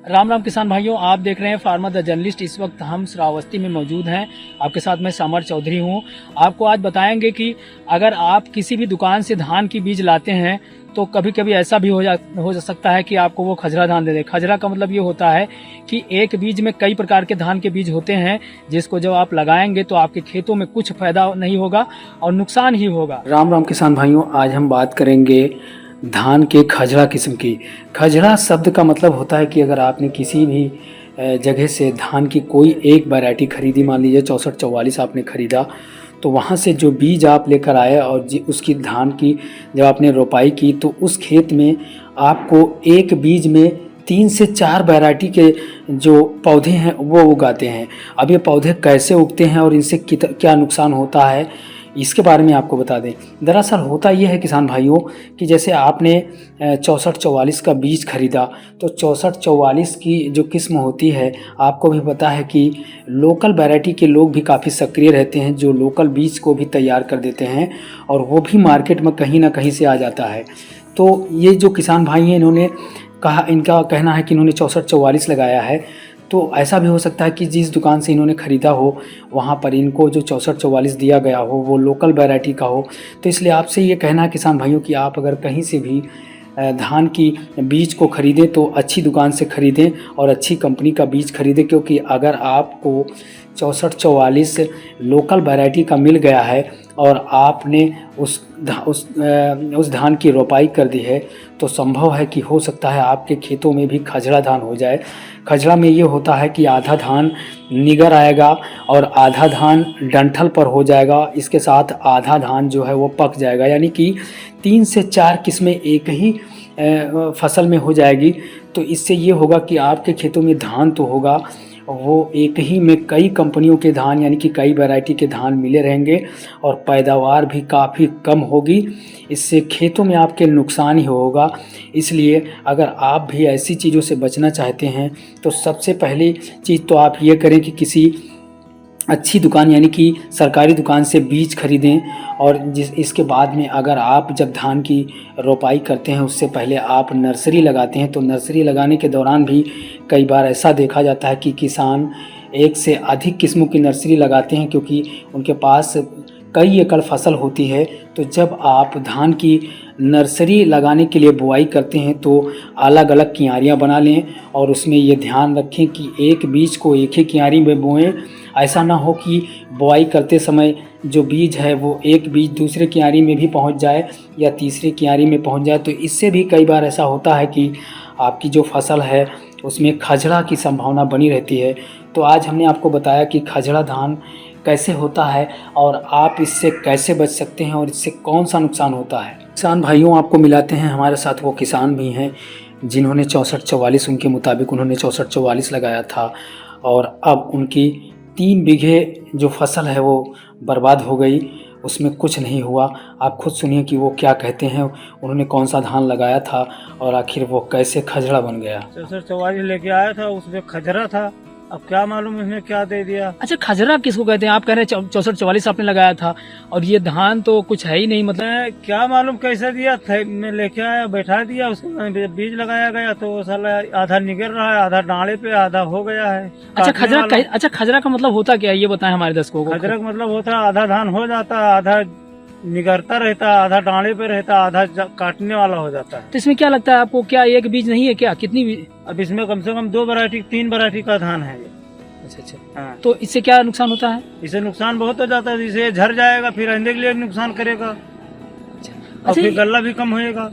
राम राम किसान भाइयों, आप देख रहे हैं फार्मर द जर्नलिस्ट। इस वक्त हम श्रावस्ती में मौजूद हैं। आपके साथ मैं समर चौधरी हूं। आपको आज बताएंगे कि अगर आप किसी भी दुकान से धान की बीज लाते हैं तो कभी कभी ऐसा भी हो सकता है कि आपको वो खजरा धान दे दे। खजरा का मतलब ये होता है कि एक बीज में कई प्रकार के धान के बीज होते हैं, जिसको जब आप लगाएंगे तो आपके खेतों में कुछ फायदा नहीं होगा और नुकसान ही होगा। राम राम किसान भाइयों, आज हम बात करेंगे धान के खजरा किस्म की। खजरा शब्द का मतलब होता है कि अगर आपने किसी भी जगह से धान की कोई एक वैरायटी खरीदी, मान लीजिए 64-44 आपने खरीदा, तो वहाँ से जो बीज आप लेकर आए और उसकी धान की जब आपने रोपाई की तो उस खेत में आपको एक बीज में 3 से 4 वैरायटी के जो पौधे हैं वो उगाते हैं। अब ये पौधे कैसे उगते हैं और इनसे क्या नुकसान होता है, इसके बारे में आपको बता दें। दरअसल होता ये है किसान भाइयों कि जैसे आपने 64-44 का बीज खरीदा, तो 64-44 की जो किस्म होती है, आपको भी पता है कि लोकल वैरायटी के लोग भी काफ़ी सक्रिय रहते हैं, जो लोकल बीज को भी तैयार कर देते हैं और वो भी मार्केट में कहीं ना कहीं से आ जाता है। तो ये जो किसान भाई हैं, इन्होंने कहा, इनका कहना है कि इन्होंने 64-44 लगाया है। तो ऐसा भी हो सकता है कि जिस दुकान से इन्होंने ख़रीदा हो वहाँ पर इनको जो 64-44 दिया गया हो वो लोकल वैरायटी का हो। तो इसलिए आपसे ये कहना है किसान भाइयों कि आप अगर कहीं से भी धान की बीज को ख़रीदें तो अच्छी दुकान से ख़रीदें और अच्छी कंपनी का बीज खरीदें, क्योंकि अगर आपको 64-44 लोकल वैरायटी का मिल गया है और आपने उस धान की रोपाई कर दी है तो संभव है कि हो सकता है आपके खेतों में भी खजरा धान हो जाए। खजरा में ये होता है कि आधा धान निगर आएगा और आधा धान डंठल पर हो जाएगा, इसके साथ आधा धान जो है वो पक जाएगा, यानी कि 3 से 4 किस्में एक ही फसल में हो जाएगी। तो इससे ये होगा कि आपके खेतों में धान तो होगा, वो एक ही में कई कंपनियों के धान यानी कि कई वैरायटी के धान मिले रहेंगे और पैदावार भी काफ़ी कम होगी। इससे खेतों में आपके नुकसान ही होगा। इसलिए अगर आप भी ऐसी चीज़ों से बचना चाहते हैं तो सबसे पहली चीज़ तो आप ये करें कि किसी अच्छी दुकान यानी कि सरकारी दुकान से बीज खरीदें। और इसके बाद में अगर आप जब धान की रोपाई करते हैं उससे पहले आप नर्सरी लगाते हैं, तो नर्सरी लगाने के दौरान भी कई बार ऐसा देखा जाता है कि किसान एक से अधिक किस्मों की नर्सरी लगाते हैं, क्योंकि उनके पास कई एकड़ फसल होती है। तो जब आप धान की नर्सरी लगाने के लिए बुआई करते हैं तो अलग अलग क्यारियाँ बना लें और उसमें ये ध्यान रखें कि एक बीज को एक ही क्यारी में बोएं। ऐसा ना हो कि बुआई करते समय जो बीज है वो एक बीज दूसरे क्यारी में भी पहुंच जाए या तीसरे क्यारी में पहुंच जाए। तो इससे भी कई बार ऐसा होता है कि आपकी जो फसल है उसमें खजरा की संभावना बनी रहती है। तो आज हमने आपको बताया कि खजरा धान कैसे होता है और आप इससे कैसे बच सकते हैं और इससे कौन सा नुकसान होता है। किसान भाइयों, आपको मिलाते हैं हमारे साथ वो किसान भी हैं जिन्होंने 64-44 उनके मुताबिक उन्होंने 64-44 लगाया था और अब उनकी 3 बीघे जो फसल है वो बर्बाद हो गई, उसमें कुछ नहीं हुआ। आप खुद सुनिए कि वो क्या कहते हैं, उन्होंने कौन सा धान लगाया था और आखिर वो कैसे खजरा बन गया। 64-44 लेके आया था, उसमें खजरा था। अब क्या मालूम इसने क्या दे दिया। अच्छा, खजरा किसको कहते हैं? आप कह रहे हैं 64-44 आपने लगाया था और ये धान तो कुछ है ही नहीं, मतलब क्या मालूम कैसे दिया था। मैं लेके आया, बैठा दिया, उसको बीज लगाया गया तो साला आधा निकल रहा है, आधा डाले पे, आधा हो गया है। अच्छा, खजरा का मतलब होता क्या है, ये बताएं हमारे दर्शकों को। खजरा का मतलब होता है आधा धान हो जाता है, आधा निगरता रहता है, आधा डाले पे रहता है, आधा काटने वाला हो जाता है। तो इसमें क्या लगता है आपको, क्या एक बीज नहीं है क्या? कितनी बीज? अब इसमें कम से कम 2 वैरायटी 3 वैरायटी का धान है ये। अच्छा। हाँ। तो इससे क्या नुकसान होता है? इससे नुकसान बहुत हो जाता है, इसे झड़ जाएगा, फिर आने के लिए नुकसान करेगा और फिर गल्ला भी कम होएगा।